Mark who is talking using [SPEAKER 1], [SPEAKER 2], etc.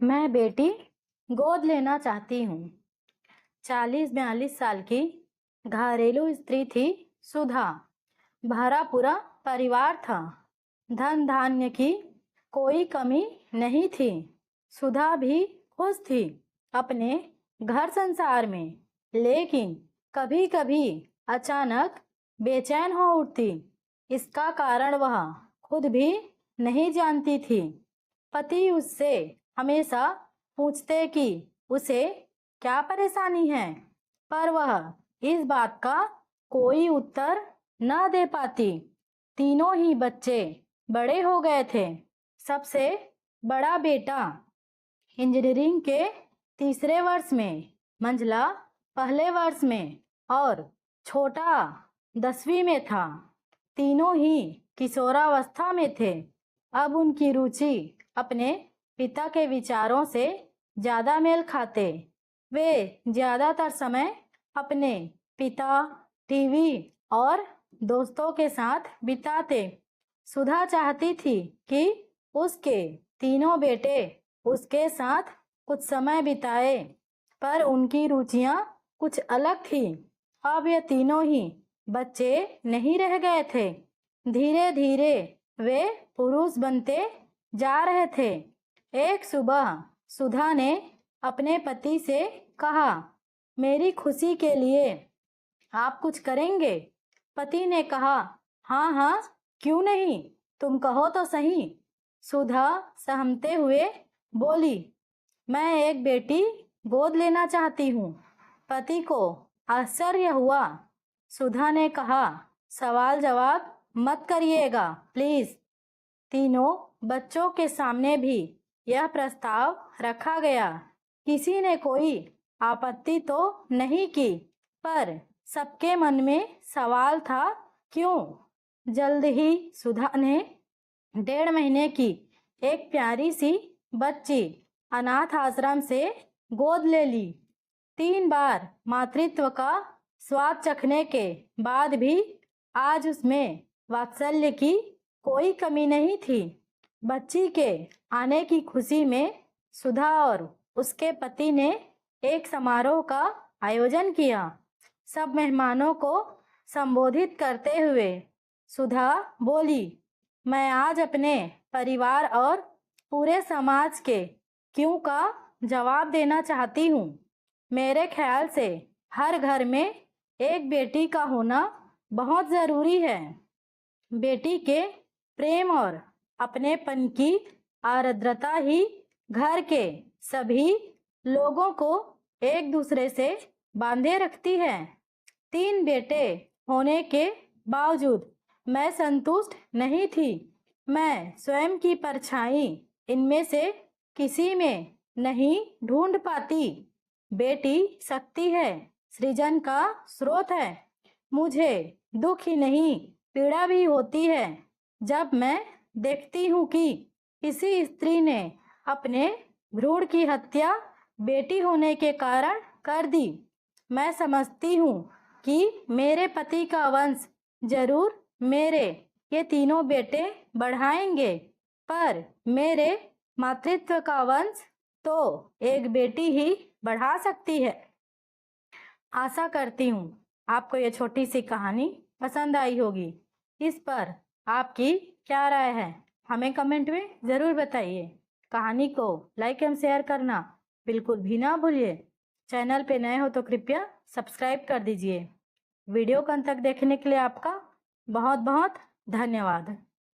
[SPEAKER 1] मैं बेटी गोद लेना चाहती हूँ। 40-42 साल की घरेलू स्त्री थी सुधा। भरा पूरा परिवार था। धन धान्य की कोई कमी नहीं थी। सुधा भी खुश थी अपने घर संसार में, लेकिन कभी कभी अचानक बेचैन हो उठती। इसका कारण वह खुद भी नहीं जानती थी। पति उससे हमेशा पूछते कि उसे क्या परेशानी है, पर वह इस बात का कोई उत्तर न दे पाती। तीनों ही बच्चे बड़े हो गए थे। सबसे बड़ा बेटा इंजीनियरिंग के तीसरे वर्ष में, मंझला पहले वर्ष में और छोटा 10वीं में था। तीनों ही किशोरावस्था में थे। अब उनकी रुचि अपने पिता के विचारों से ज्यादा मेल खाते। वे ज्यादातर समय अपने पिता, टीवी और दोस्तों के साथ बिताते। सुधा चाहती थी कि उसके तीनों बेटे उसके साथ कुछ समय बिताए, पर उनकी रुचियां कुछ अलग थी। अब ये तीनों ही बच्चे नहीं रह गए थे। धीरे धीरे वे पुरुष बनते जा रहे थे। एक सुबह सुधा ने अपने पति से कहा, मेरी खुशी के लिए आप कुछ करेंगे? पति ने कहा, हाँ हाँ, क्यों नहीं, तुम कहो तो सही। सुधा सहमते हुए बोली, मैं एक बेटी गोद लेना चाहती हूँ। पति को आश्चर्य हुआ। सुधा ने कहा, सवाल जवाब मत करिएगा प्लीज। तीनों बच्चों के सामने भी यह प्रस्ताव रखा गया। किसी ने कोई आपत्ति तो नहीं की, पर सबके मन में सवाल था, क्यों? जल्द ही सुधा ने 1.5 महीने की एक प्यारी सी बच्ची अनाथ आश्रम से गोद ले ली। 3 बार मातृत्व का स्वाद चखने के बाद भी आज उसमें वात्सल्य की कोई कमी नहीं थी। बच्ची के आने की खुशी में सुधा और उसके पति ने एक समारोह का आयोजन किया। सब मेहमानों को संबोधित करते हुए सुधा बोली, मैं आज अपने परिवार और पूरे समाज के क्यों का जवाब देना चाहती हूँ। मेरे ख्याल से हर घर में एक बेटी का होना बहुत ज़रूरी है। बेटी के प्रेम और अपनेपन की आर्द्रता ही घर के सभी लोगों को एक दूसरे से बांधे रखती है। 3 बेटे होने के बावजूद मैं संतुष्ट नहीं थी। मैं स्वयं की परछाई इनमें से किसी में नहीं ढूंढ पाती। बेटी शक्ति है, सृजन का स्रोत है। मुझे दुख ही नहीं, पीड़ा भी होती है जब मैं देखती हूँ कि किसी स्त्री ने अपने भ्रूण की हत्या बेटी होने के कारण कर दी। मैं समझती हूँ कि मेरे पति का वंश जरूर मेरे ये तीनों बेटे बढ़ाएंगे, पर मेरे मातृत्व का वंश तो एक बेटी ही बढ़ा सकती है। आशा करती हूँ आपको ये छोटी सी कहानी पसंद आई होगी। इस पर आपकी क्या राय है, हमें कमेंट में ज़रूर बताइए। कहानी को लाइक एवं शेयर करना बिल्कुल भी ना भूलिए। चैनल पे नए हो तो कृपया सब्सक्राइब कर दीजिए। वीडियो को अंत तक देखने के लिए आपका बहुत बहुत धन्यवाद।